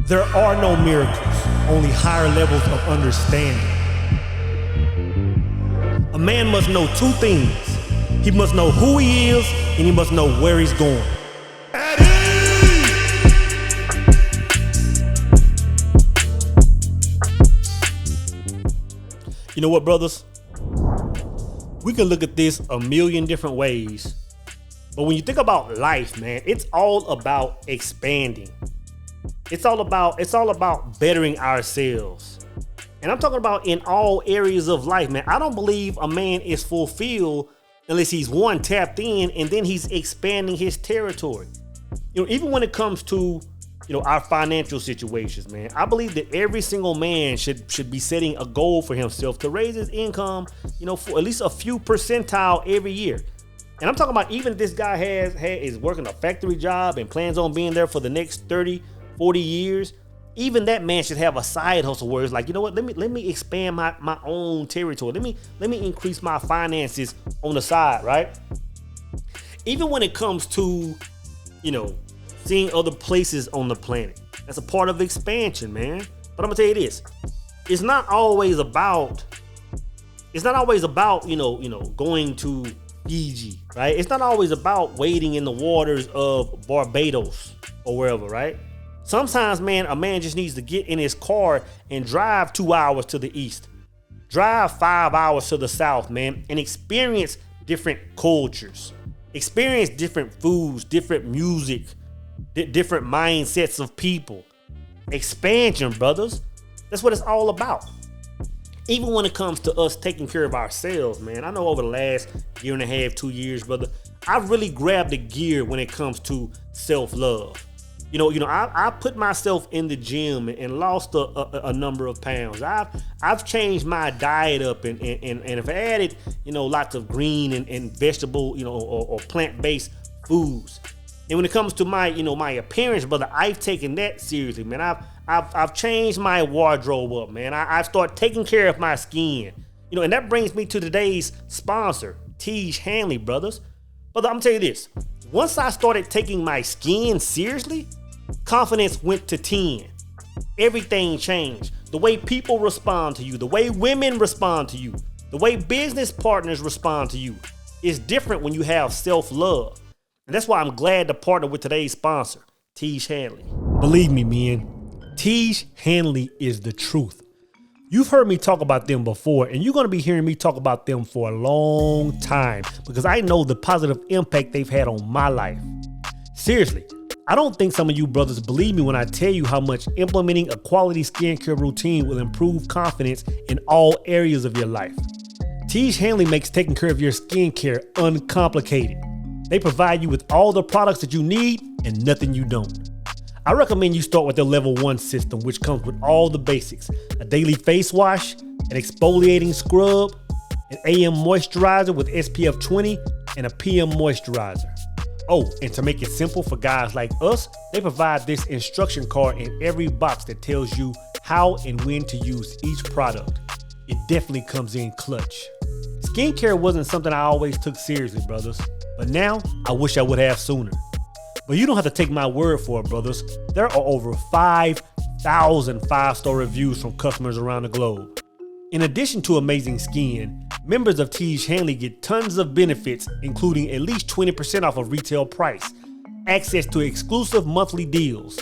There are no miracles, only higher levels of understanding. A man must know two things. He must know who he is, and he must know where he's going. You know what, brothers? We can look at this a million different ways. But when you think about life, man, it's all about expanding. It's all about bettering ourselves. And I'm talking about in all areas of life, man. I don't believe a man is fulfilled unless he's one, tapped in, and then he's expanding his territory. You know, even when it comes to, our financial situations, man, I believe that every single man should be setting a goal for himself to raise his income, for at least a few percentile every year. And I'm talking about even if this guy is working a factory job and plans on being there for the next 30, 40 years, even that man should have a side hustle where it's like, you know what, let me expand my own territory. Let me increase my finances on the side, right? Even when it comes to, seeing other places on the planet, that's a part of expansion, man. But I'm gonna tell you this, it's not always about going to Fiji, right? It's not always about wading in the waters of Barbados or wherever, right? Sometimes, man, a man just needs to get in his car and drive 2 hours to the east, drive 5 hours to the south, man, and experience different cultures, experience different foods, different music, different mindsets of people. Expansion, brothers. That's what it's all about. Even when it comes to us taking care of ourselves, man, I know over the last year and a half, 2 years, brother, I've really grabbed the gear when it comes to self-love. I put myself in the gym and lost a number of pounds. I've changed my diet up and have added, lots of green and vegetable, or plant-based foods. And when it comes to my appearance, brother, I've taken that seriously, man. I've changed my wardrobe up, man. I've started taking care of my skin, and that brings me to today's sponsor, Tiege Hanley, brothers. Brother, I'm gonna tell you this. Once I started taking my skin seriously, confidence went to 10. Everything changed. The way people respond to you, the way women respond to you, the way business partners respond to you is different when you have self-love. And that's why I'm glad to partner with today's sponsor, Tiege Hanley. Believe me, man, Tiege Hanley is the truth. You've heard me talk about them before, and you're going to be hearing me talk about them for a long time because I know the positive impact they've had on my life. Seriously, I don't think some of you brothers believe me when I tell you how much implementing a quality skincare routine will improve confidence in all areas of your life. Tiege Hanley makes taking care of your skincare uncomplicated. They provide you with all the products that you need and nothing you don't. I recommend you start with their level 1 system, which comes with all the basics: a daily face wash, an exfoliating scrub, an AM moisturizer with SPF 20, and a PM moisturizer. Oh, and to make it simple for guys like us, they provide this instruction card in every box that tells you how and when to use each product. It definitely comes in clutch. Skincare wasn't something I always took seriously, brothers, but now I wish I would have sooner. But you don't have to take my word for it, brothers. There are over 5,000 5-star reviews from customers around the globe. In addition to amazing skin, members of Tiege Hanley get tons of benefits, including at least 20% off of retail price, access to exclusive monthly deals,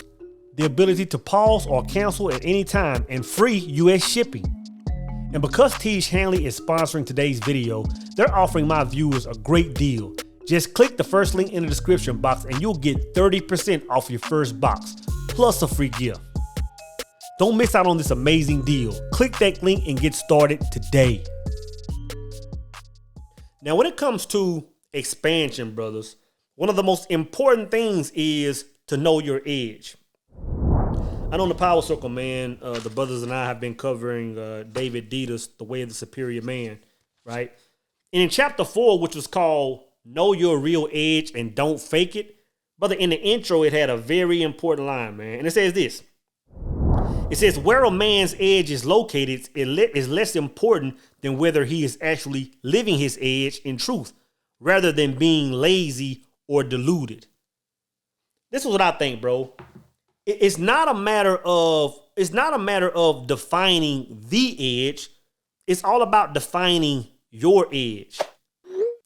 the ability to pause or cancel at any time, and free US shipping. And because Tiege Hanley is sponsoring today's video, they're offering my viewers a great deal. Just click the first link in the description box and you'll get 30% off your first box, plus a free gift. Don't miss out on this amazing deal. Click that link and get started today. Now, when it comes to expansion, brothers, one of the most important things is to know your edge. I know in the Power Circle, man, the brothers and I have been covering David Dieter's The Way of the Superior Man, right? And in chapter 4, which was called Know Your Real Edge and Don't Fake It, brother, in the intro, it had a very important line, man. And it says this. It says, where a man's edge is located is less important than whether he is actually living his edge in truth, rather than being lazy or deluded. This is what I think, bro. it's not a matter of defining the edge. It's all about defining your edge.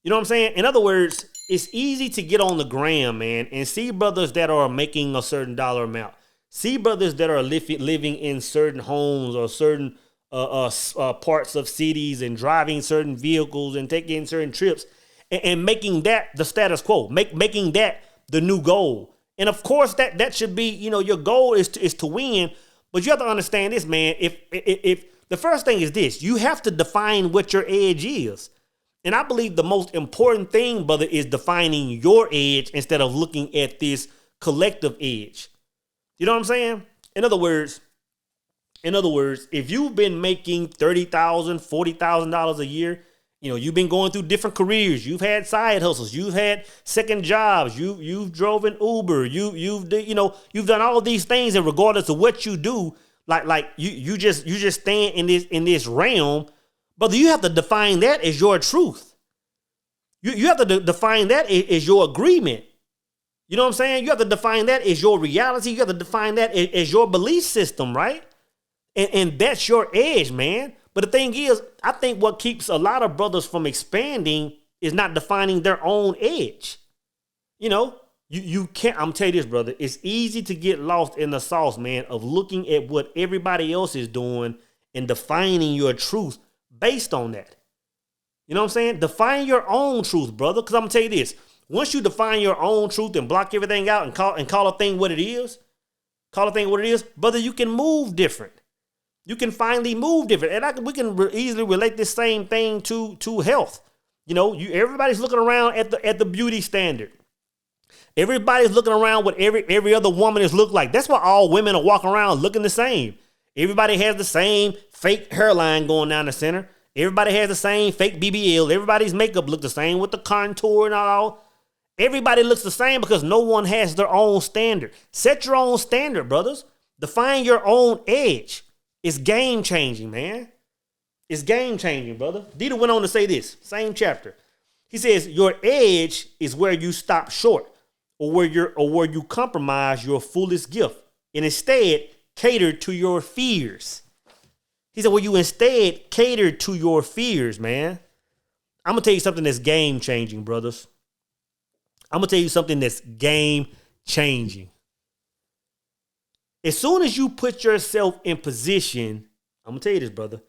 You know what I'm saying? In other words, it's easy to get on the gram, man, and see brothers that are making a certain dollar amount. See brothers that are living in certain homes or certain parts of cities and driving certain vehicles and taking certain trips and making that the status quo, making that the new goal. And of course, that should be, your goal is to win. But you have to understand this, man. If the first thing is this, you have to define what your edge is. And I believe the most important thing, brother, is defining your edge instead of looking at this collective edge. You know what I'm saying? In other words, if you've been making $30,000, $40,000 a year, you've been going through different careers. You've had side hustles. You've had second jobs. You've drove an Uber. You've done all of these things, and regardless of what you do, like you just stand in this realm. Brother, you have to define that as your truth. You have to define that as your agreement. You know what I'm saying? You have to define that as your reality. You have to define that as your belief system, right? And that's your edge, man. But the thing is, I think what keeps a lot of brothers from expanding is not defining their own edge. You can't, I'm telling you this, brother, it's easy to get lost in the sauce, man, of looking at what everybody else is doing and defining your truth based on that. You know what I'm saying? Define your own truth, brother. Because I'm going to tell you this. Once you define your own truth and block everything out and call a thing what it is, brother, you can move different. You can finally move different. And we can easily relate this same thing to health. Everybody's looking around at the beauty standard. Everybody's looking around what every other woman is look like. That's why all women are walking around looking the same. Everybody has the same fake hairline going down the center. Everybody has the same fake BBL. Everybody's makeup look the same with the contour and all. Everybody looks the same because no one has their own standard. Set your own standard, brothers. Define your own edge. It's game changing, man. It's game changing, brother. Dieter went on to say this, same chapter. He says, your edge is where you stop short or where you compromise your fullest gift and instead cater to your fears. He said, well, you instead cater to your fears, man. I'm going to tell you something that's game changing, brothers. I'm going to tell you something that's game changing. As soon as you put yourself in position, I'm going to tell you this, brother.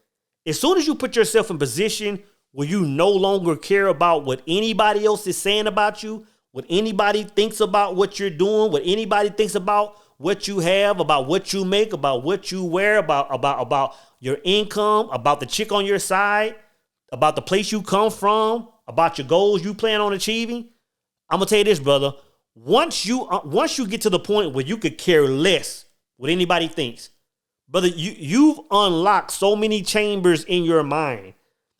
As soon as you put yourself in position where you no longer care about what anybody else is saying about you, what anybody thinks about what you're doing, what anybody thinks about what you have, about what you make, about what you wear, about your income, about the chick on your side, about the place you come from, about your goals you plan on achieving. I'm going to tell you this, brother. Once you get to the point where you could care less what anybody thinks, brother, you've unlocked so many chambers in your mind.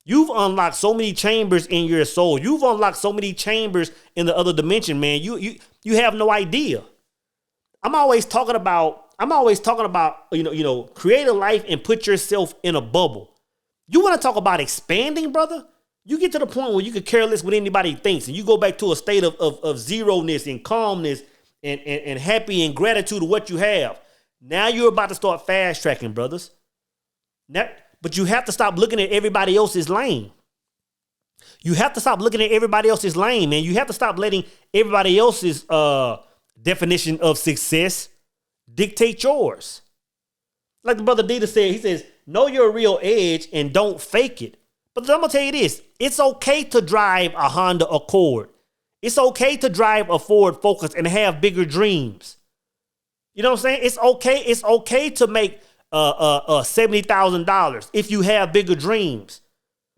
You've unlocked so many chambers in your soul. You've unlocked so many chambers in the other dimension, man. You have no idea. I'm always talking about, create a life and put yourself in a bubble. You want to talk about expanding, brother? You get to the point where you could care less what anybody thinks, and you go back to a state of zeroness and calmness and happy and gratitude to what you have. Now you're about to start fast tracking, brothers. But you have to stop looking at everybody else's lane. You have to stop looking at everybody else's lane, man. You have to stop letting everybody else's definition of success dictate yours. Like the brother Dieter said, he says, know your real edge and don't fake it. But I'm going to tell you this. It's okay to drive a Honda Accord. It's okay to drive a Ford Focus and have bigger dreams. You know what I'm saying? It's okay. It's okay to make $70,000 if you have bigger dreams.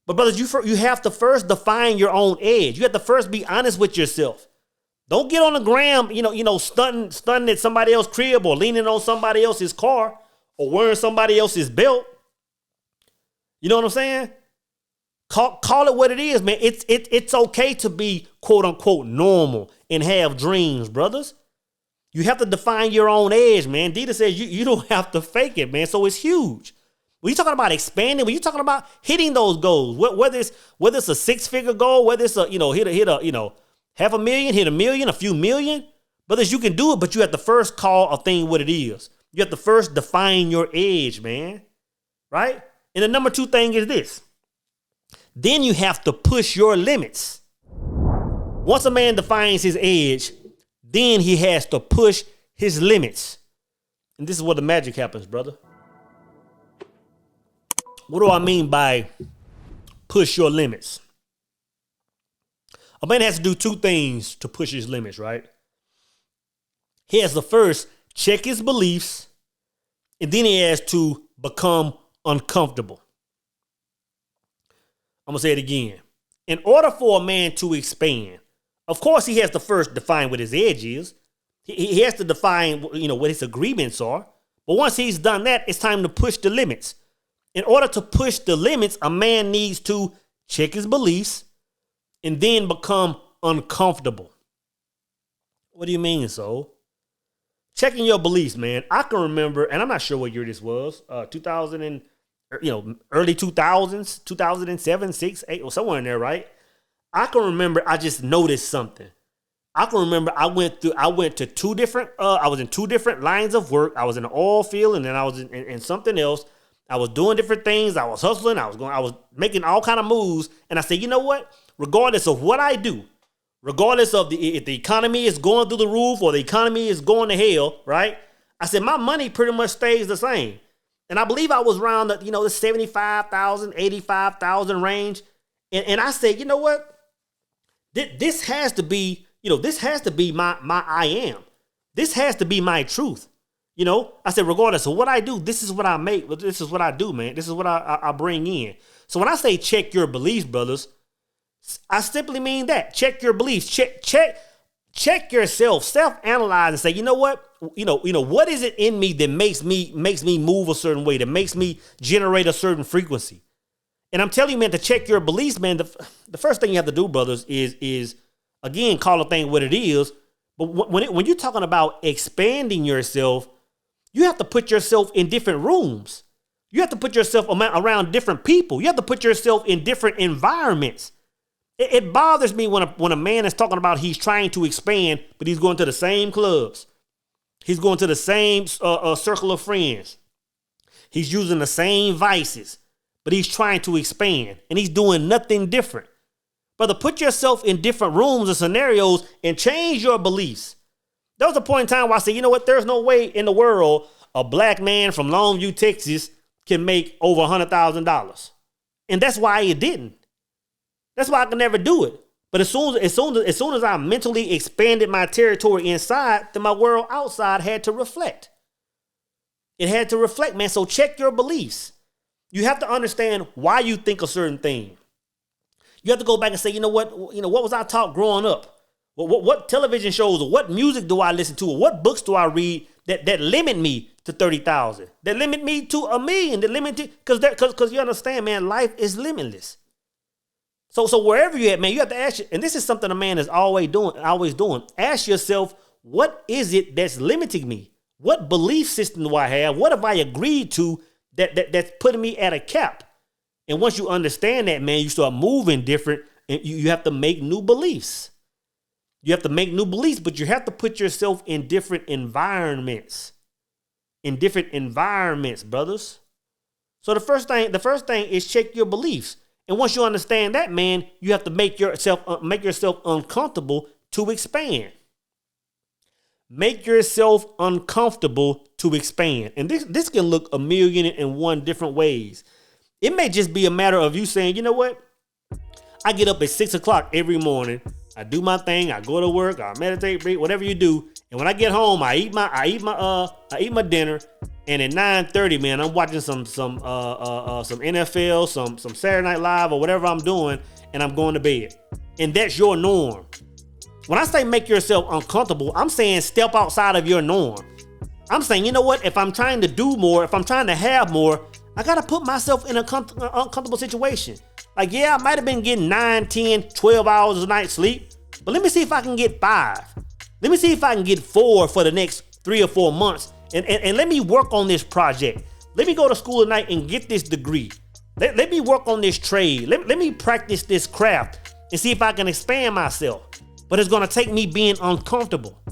But brothers, you have to first define your own edge. You have to first be honest with yourself. Don't get on the gram, stunting at somebody else's crib or leaning on somebody else's car or wearing somebody else's belt. You know what I'm saying? Call it what it is, man. It's okay to be quote unquote normal and have dreams, brothers. You have to define your own edge, man. Dieter says you don't have to fake it, man. So it's huge. When you're talking about expanding, when you're talking about hitting those goals, whether it's a 6-figure goal, whether it's a hit $500,000, hit $1 million, a few million, Brothers, you can do it, but you have to first call a thing what it is. You have to first define your edge, man. Right? And the number 2 thing is this. Then you have to push your limits. Once a man defines his edge, then he has to push his limits. And this is where the magic happens, brother. What do I mean by push your limits? A man has to do 2 things to push his limits, right? He has to first check his beliefs, and then he has to become uncomfortable. I'm going to say it again. In order for a man to expand, of course, he has to first define what his edge is. He has to define, what his agreements are. But once he's done that, it's time to push the limits. In order to push the limits, a man needs to check his beliefs and then become uncomfortable. What do you mean, so? Checking your beliefs, man. I can remember, and I'm not sure what year this was, 2000 and, early 2000s, 2007, 6, 8, or somewhere in there, right? I can remember I just noticed something. I can remember I went to 2 different, I was in 2 different lines of work. I was in the oil field, and then I was in something else. I was doing different things. I was hustling. I was making all kind of moves. And I said, you know what? Regardless of what I do, regardless of if the economy is going through the roof or the economy is going to hell, right? I said, my money pretty much stays the same. And I believe I was around the 75,000, 85,000 range. And I said, you know what? This has to be, this has to be my I am. This has to be my truth. I said, regardless of what I do, this is what I make. This is what I do, man. This is what I bring in. So when I say check your beliefs, brothers, I simply mean that. Check your beliefs. Check yourself. Self-analyze and say, you know what? What is it in me that makes me move a certain way, that makes me generate a certain frequency? And I'm telling you, man, to check your beliefs, man, the first thing you have to do, brothers, is again, call a thing what it is. But when you're talking about expanding yourself, you have to put yourself in different rooms. You have to put yourself around different people. You have to put yourself in different environments. It bothers me when a man is talking about he's trying to expand, but he's going to the same clubs. He's going to the same circle of friends. He's using the same vices, but he's trying to expand, and he's doing nothing different. Brother, put yourself in different rooms and scenarios and change your beliefs. There was a point in time where I said, you know what? There's no way in the world a black man from Longview, Texas can make over $100,000. And that's why it didn't. That's why I could never do it. But as soon as I mentally expanded my territory inside, then my world outside had to reflect. It had to reflect, man. So check your beliefs. You have to understand why you think a certain thing. You have to go back and say, you know what was I taught growing up? What television shows or what music do I listen to or what books do I read that limit me to 30,000? That limit me to $1 million? That limit because you understand, man, life is limitless. So wherever you're at, man, you have to ask you, and this is something a man is always doing. Ask yourself, what is it that's limiting me? What belief system do I have? What have I agreed to that's putting me at a cap? And once you understand that, man, you start moving different, and you have to make new beliefs. You have to make new beliefs, but you have to put yourself in different environments. Brothers. So the first thing is check your beliefs. And once you understand that, man, you have to make yourself uncomfortable to expand. Make yourself uncomfortable to expand. And this can look 1,000,001 different ways. It may just be a matter of you saying, you know what? I get up at 6 o'clock every morning. I do my thing. I go to work. I meditate, breathe, whatever you do. And when I get home, I eat my dinner. And at 9:30, man, I'm watching some NFL, some Saturday Night Live or whatever I'm doing, and I'm going to bed. And that's your norm. When I say make yourself uncomfortable, I'm saying step outside of your norm. I'm saying, you know what? If I'm trying to do more, if I'm trying to have more, I got to put myself in an uncomfortable situation. Like, yeah, I might have been getting 9, 10, 12 hours a night sleep, but let me see if I can get 5. Let me see if I can get 4 for the next 3 or 4 months. And let me work on this project. Let me go to school tonight and get this degree. Let me work on this trade. Let me practice this craft and see if I can expand myself. But it's going to take me being uncomfortable.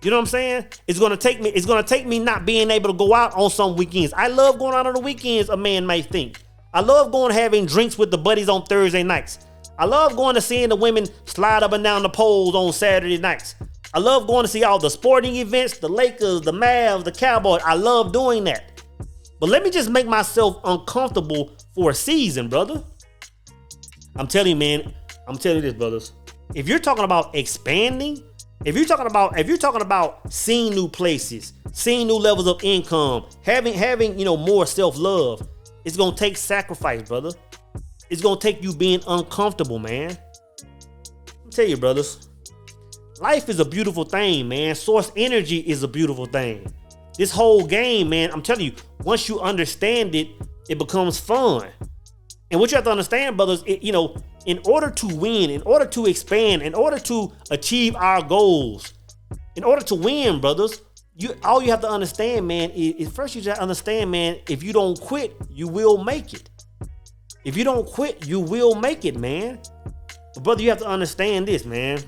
You know what I'm saying? It's gonna take me not being able to go out on some weekends. I love going out on the weekends, a man might think. I love going having drinks with the buddies on Thursday nights. I love going to seeing the women slide up and down the poles on Saturday nights. I love going to see all the sporting events, the Lakers, the Mavs, the Cowboys. I love doing that. But let me just make myself uncomfortable for a season, brother. I'm telling you, man. I'm telling you this, brothers. If you're talking about expanding, if you're talking about seeing new places, seeing new levels of income, having more self-love, it's gonna take sacrifice, brother. It's gonna take you being uncomfortable, man. I'll tell you, brothers. Life is a beautiful thing, man. Source energy is a beautiful thing. This whole game, man, I'm telling you, once you understand it, it becomes fun. And what you have to understand, brothers, in order to win, in order to expand, in order to achieve our goals, in order to win, brothers, all you have to understand, man, is first you just understand, man, if you don't quit, you will make it. If you don't quit, you will make it, man. But brother, you have to understand this, man.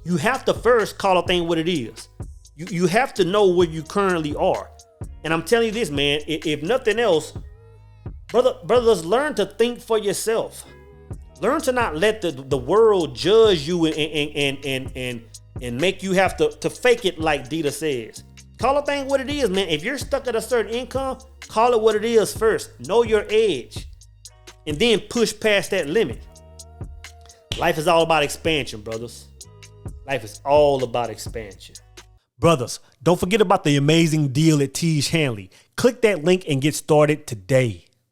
You have to first call a thing what it is. You have to know where you currently are. And I'm telling you this, man, if nothing else, brothers, learn to think for yourself. Learn to not let the world judge you and make you have to fake it like Dita says. Call a thing what it is, man. If you're stuck at a certain income, call it what it is first. Know your edge. And then push past that limit. Life is all about expansion, brothers. Life is all about expansion. Brothers, don't forget about the amazing deal at Tiege Hanley. Click that link and get started today.